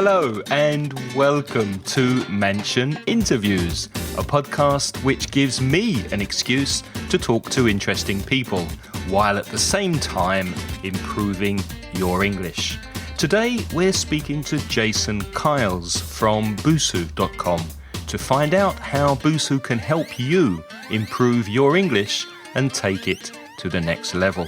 Hello and welcome to Mansion Interviews, a podcast which gives me an excuse to talk to interesting people, while at the same time improving your English. Today we're speaking to Jason Keiles from Busuucom to find out how Busuu can help you improve your English and take it to the next level.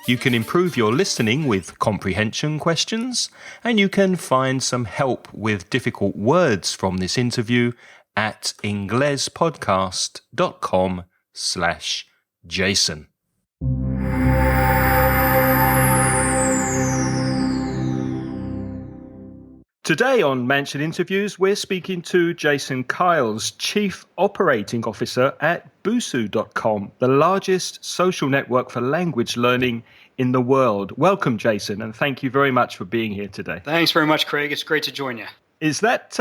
You can improve your listening with comprehension questions, and you can find some help with difficult words from this interview at inglespodcast.com/Jason. Today on Mansion Interviews, we're speaking to Jason Keiles, Chief Operating Officer at Busuucom, the largest social network for language learning in the world. Welcome, Jason, and thank you very much for being here today. Thanks very much, Craig. It's great to join you. Is that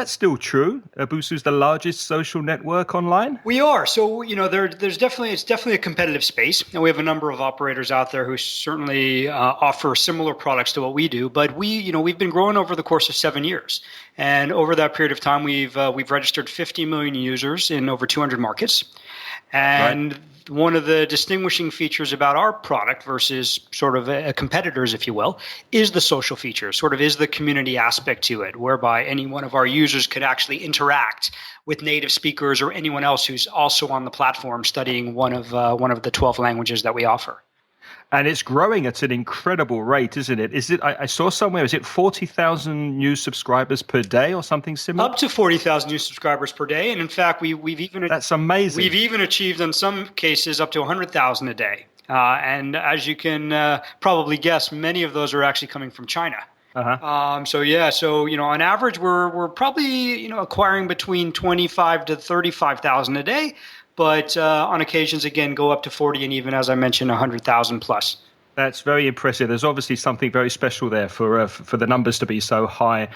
still true? Busuu's the largest social network online? We are. So, it's definitely a competitive space. And we have a number of operators out there who certainly offer similar products to what we do. But we've been growing over the course of 7 years. And over that period of time, we've registered 50 million users in over 200 markets. And right. One of the distinguishing features about our product versus sort of competitors, if you will, is the social feature, sort of is the community aspect to it, whereby any one of our users could actually interact with native speakers or anyone else who's also on the platform studying one of the 12 languages that we offer. And it's growing at an incredible rate, isn't it? I saw somewhere, is it 40,000 new subscribers per day or something similar? Up to 40,000 new subscribers per day. And in fact, we've even... That's amazing. We've even achieved, in some cases, up to 100,000 a day. And as you can probably guess, many of those are actually coming from China. Uh-huh. So on average, we're probably, acquiring between 25 to 35,000 a day. But on occasions, again, go up to 40 and even, as I mentioned, 100,000 plus. That's very impressive. There's obviously something very special there for the numbers to be so high.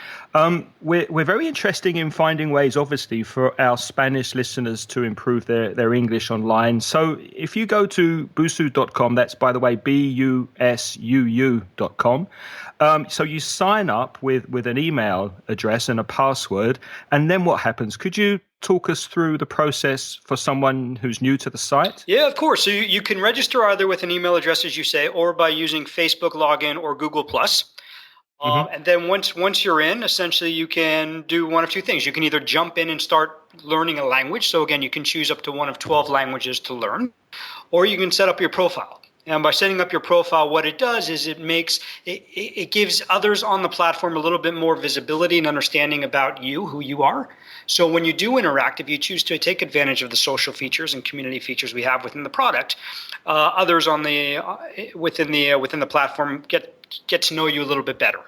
We're very interested in finding ways, obviously, for our Spanish listeners to improve their English online. So if you go to Busuucom, that's, by the way, Busuu.com. So you sign up with an email address and a password, and then what happens? Could you talk us through the process for someone who's new to the site? Yeah, of course. So you can register either with an email address, as you say, or by using Facebook login or Google+. And then once you're in, essentially you can do one of two things. You can either jump in and start learning a language. So again, you can choose up to one of 12 languages to learn, or you can set up your profile. And by setting up your profile, what it does is it gives others on the platform a little bit more visibility and understanding about you, who you are. So when you do interact, if you choose to take advantage of the social features and community features we have within the product, others within the platform get to know you a little bit better.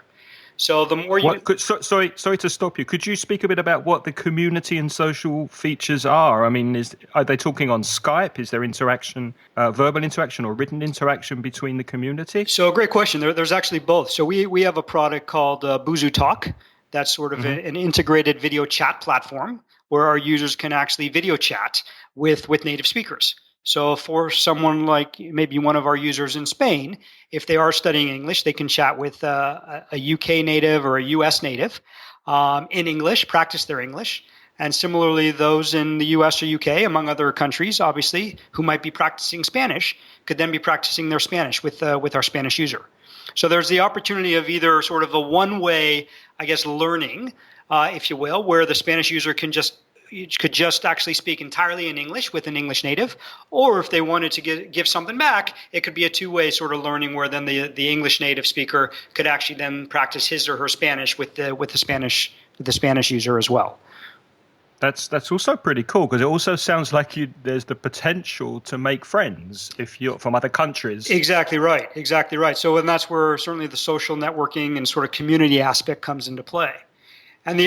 So the more you... Sorry to stop you. Could you speak a bit about what the community and social features are? I mean, are they talking on Skype? Is there interaction, verbal interaction or written interaction between the community? So great question. There's actually both. So we have a product called Busuu Talk. That's sort of an integrated video chat platform where our users can actually video chat with native speakers. So for someone like maybe one of our users in Spain, if they are studying English, they can chat with a UK native or a US native in English, practice their English. And similarly, those in the US or UK, among other countries, obviously, who might be practicing Spanish, could then be practicing their Spanish with our Spanish user. So there's the opportunity of either sort of a one-way, I guess, learning, if you will, where the Spanish user could just actually speak entirely in English with an English native, or if they wanted to give something back, it could be a two-way sort of learning where then the English native speaker could actually then practice his or her Spanish with the Spanish user as well. That's also pretty cool because it also sounds like there's the potential to make friends if you're from other countries. Exactly right. And that's where certainly the social networking and sort of community aspect comes into play. And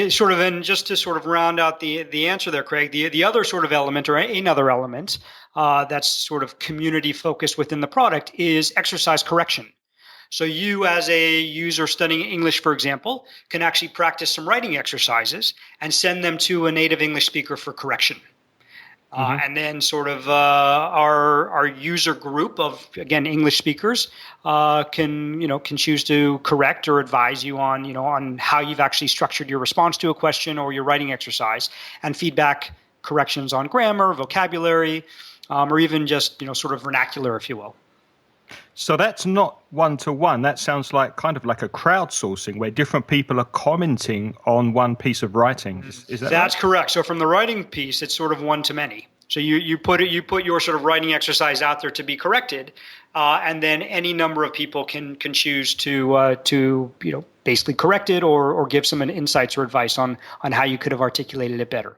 just to sort of round out the answer there, Craig, the other sort of element or another element that's sort of community focused within the product is exercise correction. So you as a user studying English, for example, can actually practice some writing exercises and send them to a native English speaker for correction. And then sort of our user group of, again, English speakers can choose to correct or advise you on how you've actually structured your response to a question or your writing exercise, and feedback corrections on grammar, vocabulary, or even just sort of vernacular, if you will. So that's not one-to-one. That sounds like kind of like a crowdsourcing where different people are commenting on one piece of writing. Is that That's right? correct. So from the writing piece, it's sort of one-to-many. So you put your sort of writing exercise out there to be corrected, and then any number of people can choose to basically correct it or give some insights or advice on how you could have articulated it better.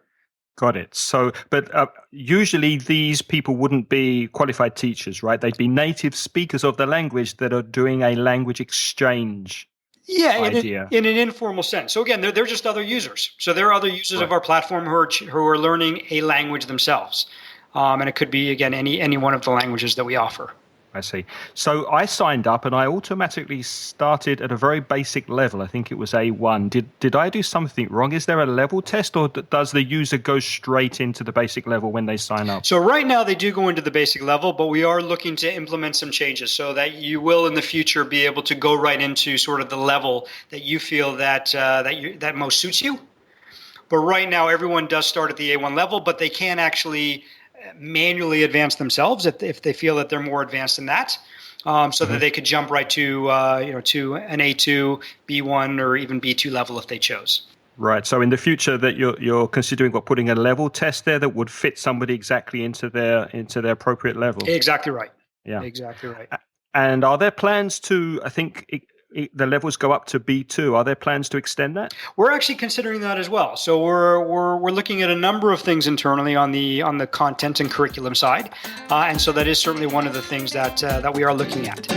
Got it. So, but usually these people wouldn't be qualified teachers, right? They'd be native speakers of the language that are doing a language exchange. Yeah, idea. In an informal sense. So again, they're just other users. So there are other users of our platform who are learning a language themselves, and it could be, again, any one of the languages that we offer. I see. So I signed up and I automatically started at a very basic level. I think it was A1. Did I do something wrong? Is there a level test, or does the user go straight into the basic level when they sign up? So right now they do go into the basic level, but we are looking to implement some changes so that you will in the future be able to go right into sort of the level that you feel that most suits you. But right now everyone does start at the A1 level, but they can actually manually advance themselves if they feel that they're more advanced than that, so that they could jump right to to an A2, B1, or even B2 level if they chose. Right. So in the future, that you're considering putting a level test there that would fit somebody exactly into their appropriate level. Exactly right. Yeah. Exactly right. And are there plans to? I think the levels go up to B2. Are there plans to extend that? We're actually considering that as well. So we're looking at a number of things internally on the content and curriculum side, and so that is certainly one of the things that we are looking at.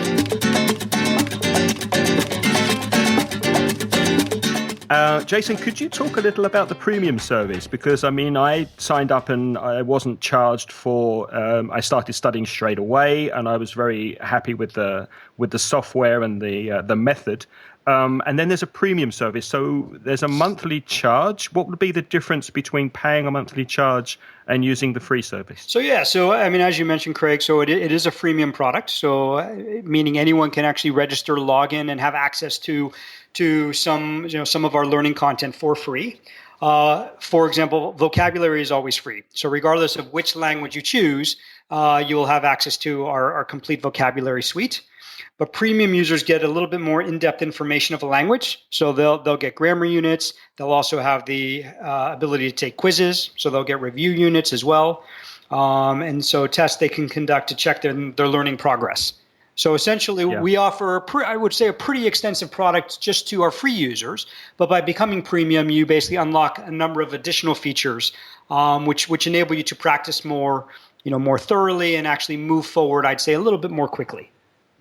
Jason, could you talk a little about the premium service? Because I signed up and I wasn't charged for. I started studying straight away, and I was very happy with the software and the method. And then there's a premium service, so there's a monthly charge. What would be the difference between paying a monthly charge and using the free service? So as you mentioned, Craig, so it is a freemium product. So meaning anyone can actually register, log in, and have access to some of our learning content for free. For example, vocabulary is always free. So regardless of which language you choose, you will have access to our complete vocabulary suite. But premium users get a little bit more in-depth information of a language. So they'll get grammar units. They'll also have the ability to take quizzes. So they'll get review units as well. And so tests they can conduct to check their learning progress. So essentially, we offer, a pretty extensive product just to our free users. But by becoming premium, you basically unlock a number of additional features, which enable you to practice more thoroughly and actually move forward, I'd say, a little bit more quickly.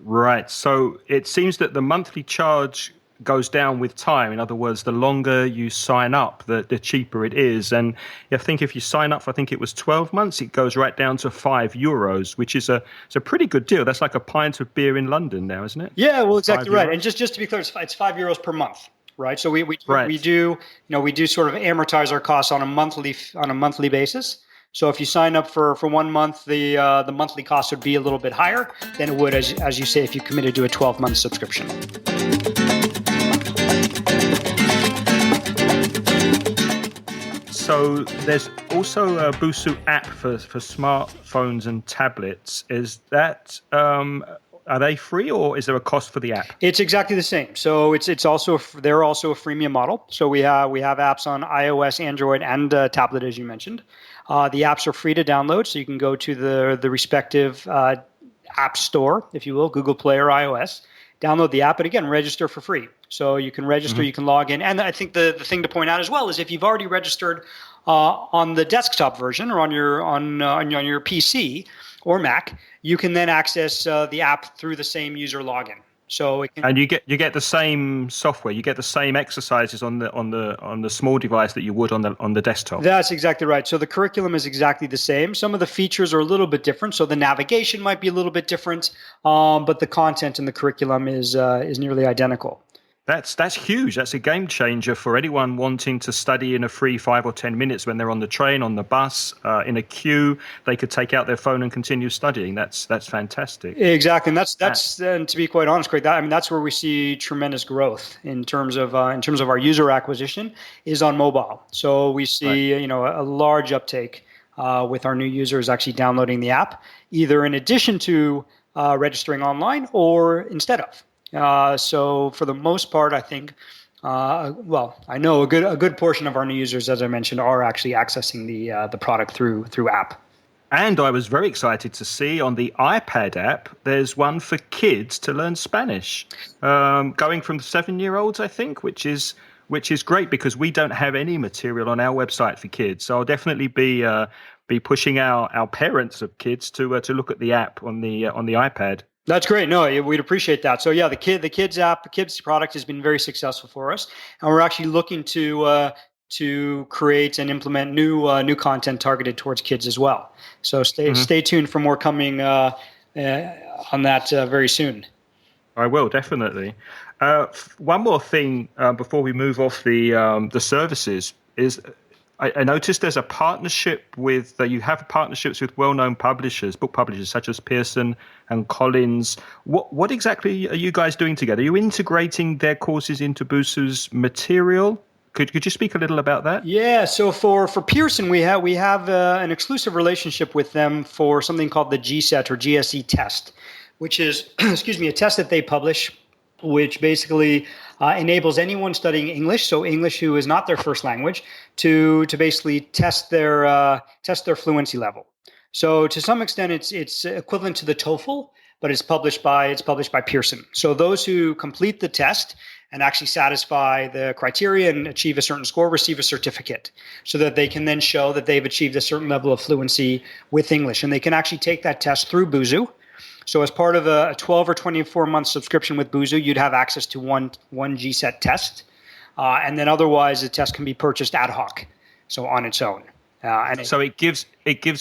Right. So it seems that the monthly charge goes down with time. In other words, the longer you sign up, the cheaper it is. And I think if you sign up for, I think it was 12 months, it goes right down to €5, which is a pretty good deal. That's like a pint of beer in London now, isn't it? Yeah, well, exactly right. And just to be clear, it's €5 per month, right? So we do sort of amortize our costs on a monthly basis. So if you sign up for 1 month, the monthly cost would be a little bit higher than it would, as you say, if you committed to a 12-month subscription. So there's also a Busuu app for smartphones and tablets. Is that are they free, or is there a cost for the app? It's exactly the same. So they're also a freemium model. So we have apps on iOS, Android, and tablet, as you mentioned. The apps are free to download, so you can go to the respective app store, if you will, Google Play or iOS. Download the app, but again, register for free. So you can register, you can log in. And I think the thing to point out as well is if you've already registered on the desktop version or on your PC or Mac, you can then access the app through the same user login. So and you get the same software, you get the same exercises on the small device that you would on the desktop. That's exactly right. So the curriculum is exactly the same. Some of the features are a little bit different. So the navigation might be a little bit different, but the content in the curriculum is nearly identical. That's huge. That's a game changer for anyone wanting to study in a free 5 or 10 minutes when they're on the train, on the bus, in a queue. They could take out their phone and continue studying. That's fantastic. Exactly, and that's and to be quite honest, Craig, that's where we see tremendous growth in terms of our user acquisition is on mobile. So we see a large uptake with our new users actually downloading the app, either in addition to registering online or instead of. So for the most part, I think, I know a good portion of our new users, as I mentioned, are actually accessing the product through app. And I was very excited to see on the iPad app, there's one for kids to learn Spanish, going from 7-year-olds, I think, which is great because we don't have any material on our website for kids. So I'll definitely be pushing our parents of kids to look at the app on the iPad. That's great. No, we'd appreciate that. So yeah, the kids app, the kids product has been very successful for us, and we're actually looking to create and implement new content targeted towards kids as well. So stay tuned for more coming on that very soon. I will definitely. One more thing before we move off the services is. I noticed there's a partnership with, you have partnerships with well-known publishers, book publishers such as Pearson and Collins. What exactly are you guys doing together? Are you integrating their courses into Busu's material? Could you speak a little about that? Yeah, so for Pearson, we have an exclusive relationship with them for something called the GSET or GSE test, which is, a test that they publish, which basically enables anyone studying English, so English who is not their first language, to basically test their fluency level. So to some extent, it's equivalent to the TOEFL, but it's published by Pearson. So those who complete the test and actually satisfy the criteria and achieve a certain score receive a certificate, so that they can then show that they've achieved a certain level of fluency with English, and they can actually take that test through Busuu. So as part of a 12 or 24-month subscription with Busuu, you'd have access to one GSET test. And then otherwise, the test can be purchased ad hoc, so on its own. So it gives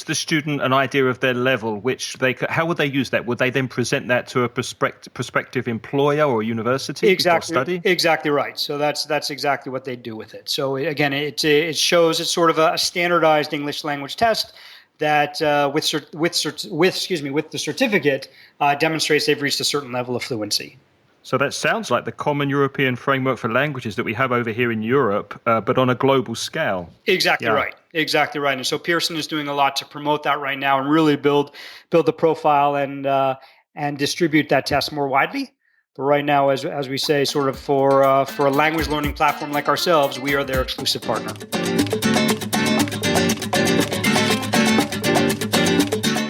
the student an idea of their level, which how would they use that? Would they then present that to a prospective employer or university for study? Exactly right. So that's exactly what they do with it. So again, it shows it's sort of a standardized English language test that with the certificate demonstrates they've reached a certain level of fluency. So that sounds like the common European framework for languages that we have over here in Europe, but on a global scale. Exactly right. And so Pearson is doing a lot to promote that right now and really build the profile and distribute that test more widely. But right now, as we say, sort of for a language learning platform like ourselves, we are their exclusive partner.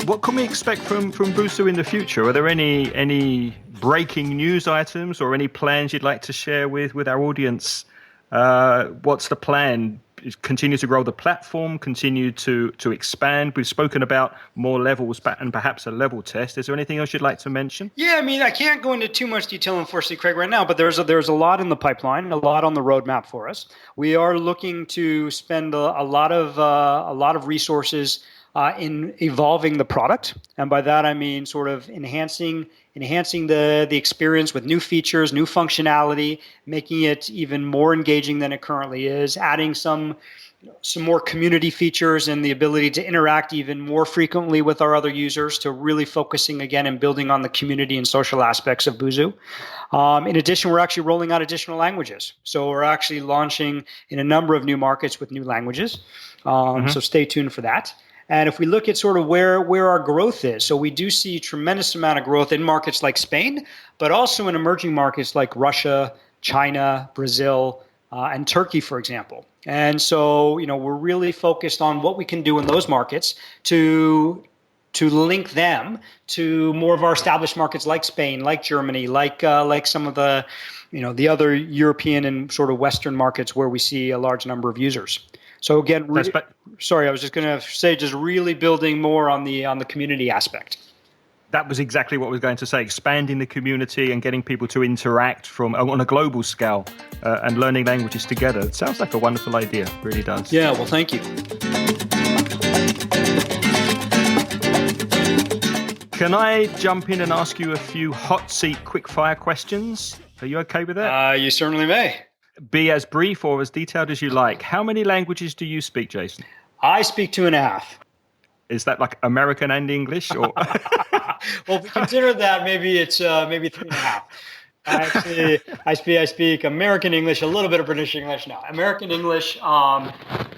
What can we expect from Busuu in the future? Are there any breaking news items or any plans you'd like to share with our audience? What's the plan? Continue to grow the platform, continue to expand. We've spoken about more levels and perhaps a level test. Is there anything else you'd like to mention? Yeah, I mean, I can't go into too much detail, unfortunately, Craig, right now, but there's a lot in the pipeline, a lot on the roadmap for us. We are looking to spend a lot of resources in evolving the product, and by that I mean sort of enhancing the experience with new features, new functionality, making it even more engaging than it currently is, adding some more community features and the ability to interact even more frequently with our other users, to really focusing again and building on the community and social aspects of Busuu. In addition, we're actually rolling out additional languages. So we're actually launching in a number of new markets with new languages. So stay tuned for that. And if we look at sort of where our growth is, so we do see tremendous amount of growth in markets like Spain, but also in emerging markets like Russia, China, Brazil, and Turkey, for example. And so, we're really focused on what we can do in those markets to link them to more of our established markets like Spain, like Germany, like some of the, the other European and sort of Western markets where we see a large number of users. So again, sorry, I was just going to say, just really building more on the community aspect. That was exactly what I was going to say, expanding the community and getting people to interact on a global scale and learning languages together. It sounds like a wonderful idea, it really does. Yeah, well, thank you. Can I jump in and ask you a few hot seat quick fire questions? Are you okay with that? You certainly may. Be as brief or as detailed as you like. How many languages do you speak, Jason? I speak 2.5. Is that like American and English? Or Well, if we consider that, maybe it's maybe 3.5. Actually, I speak American English, a little bit of British English now. American English,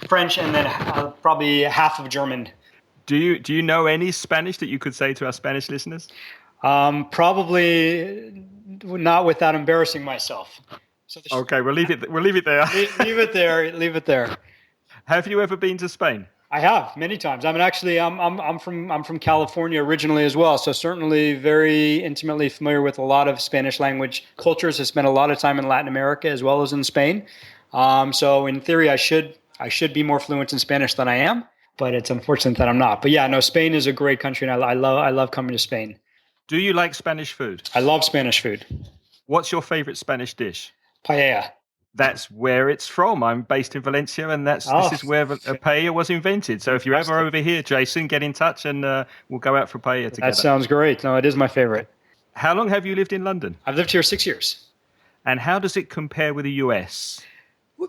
French, and then probably half of German. Do you know any Spanish that you could say to our Spanish listeners? Probably not without embarrassing myself. So Okay, we'll leave it there. Leave it there. Have you ever been to Spain? I have many times. I mean, actually, I'm from California originally as well, so certainly very intimately familiar with a lot of Spanish language cultures. I spent a lot of time in Latin America as well as in Spain. So in theory, I should be more fluent in Spanish than I am, but it's unfortunate that I'm not. But yeah, no, Spain is a great country, and I love coming to Spain. Do you like Spanish food? I love Spanish food. What's your favorite Spanish dish? Paella. That's where it's from. I'm based in Valencia, and this is where a paella was invented. So if you're ever over here, Jason, get in touch, and we'll go out for paella together. That sounds great. No, it is my favorite. How long have you lived in London? I've lived here 6 years. And how does it compare with the US?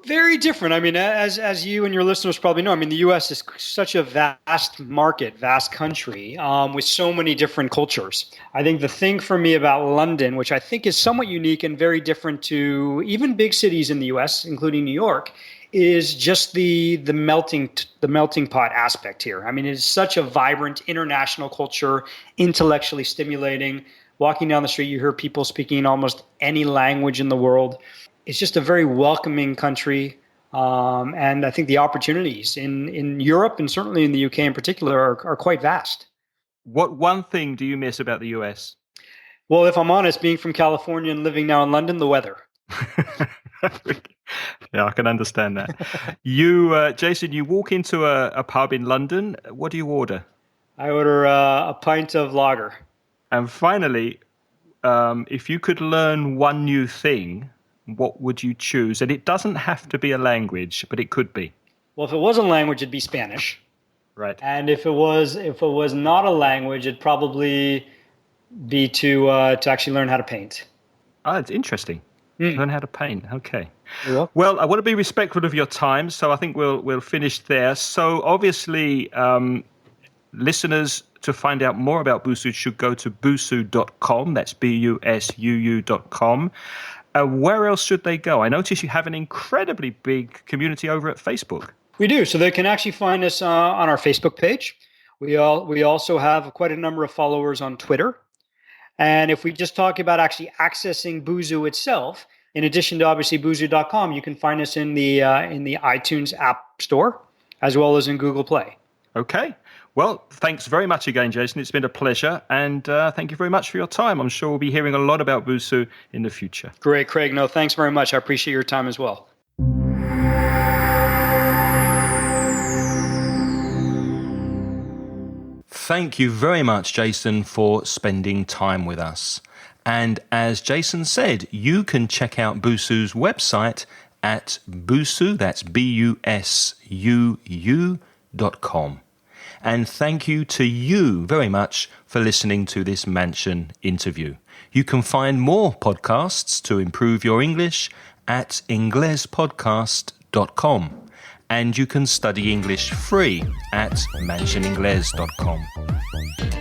Very different. I mean, as you and your listeners probably know, I mean, the U.S. is such a vast market, vast country with so many different cultures. I think the thing for me about London, which I think is somewhat unique and very different to even big cities in the U.S., including New York, is just the melting pot aspect here. I mean, it's such a vibrant international culture, intellectually stimulating. Walking down the street, you hear people speaking almost any language in the world. It's just a very welcoming country, and I think the opportunities in Europe and certainly in the UK in particular are quite vast. What one thing do you miss about the US? Well, if I'm honest, being from California and living now in London, the weather. Yeah, I can understand that. Jason, you walk into a pub in London. What do you order? I order a pint of lager. And finally, if you could learn one new thing, what would you choose? And it doesn't have to be a language, but it could be. Well, if it was a language, it'd be Spanish. Right. And if it was not a language, it'd probably be to actually learn how to paint. Oh, it's interesting. Learn how to paint. Okay. Yeah. Well, I want to be respectful of your time, so I think we'll finish there. So obviously, listeners, to find out more about Busuu should go to busuu.com. That's BUSUU.com. Where else should they go? I notice you have an incredibly big community over at Facebook. We do. So they can actually find us on our Facebook page. We also have quite a number of followers on Twitter. And if we just talk about actually accessing Busuu itself, in addition to obviously Busuu.com, you can find us in the iTunes App Store as well as in Google Play. Okay. Well, thanks very much again, Jason. It's been a pleasure. And thank you very much for your time. I'm sure we'll be hearing a lot about Busuu in the future. Great, Craig. No, thanks very much. I appreciate your time as well. Thank you very much, Jason, for spending time with us. And as Jason said, you can check out Busuu's website at Busuu, that's BUSUU.com. And thank you to you very much for listening to this Mansion interview. You can find more podcasts to improve your English at inglespodcast.com. And you can study English free at mansioningles.com.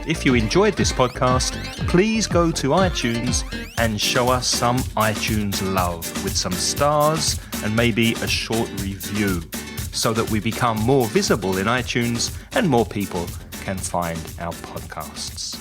If you enjoyed this podcast, please go to iTunes and show us some iTunes love with some stars and maybe a short review, so that we become more visible in iTunes and more people can find our podcasts.